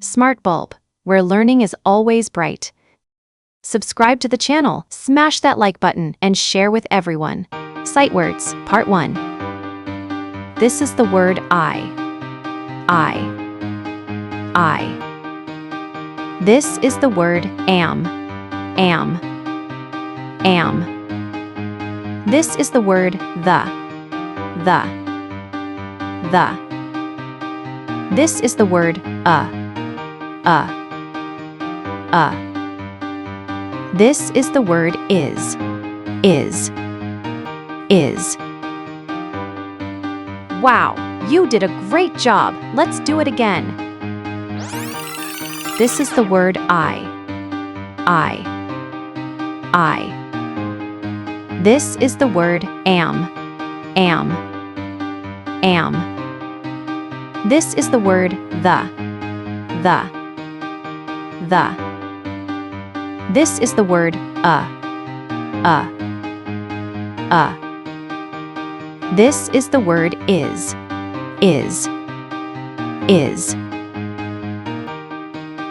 Smart Bulb, where learning is always bright. Subscribe to the channel, smash that like button, and share with everyone. Sight words, Part 1. This is the word I. This is the word am. This is the word the. This is the word This is the word is. Wow, you did a great job. Let's do it again. This is the word I. This is the word am. This is the word the. This is the word This is the word is.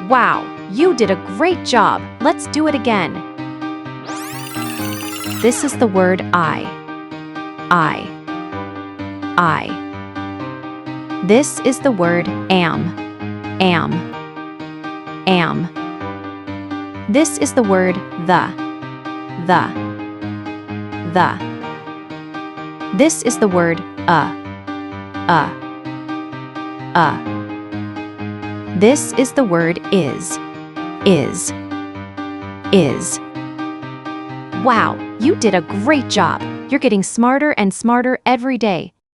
Wow, you did a great job. Let's do it again. This is the word I. This is the word am. This is the word the. This is the word This is the word is. Wow, you did a great job. You're getting smarter and smarter every day.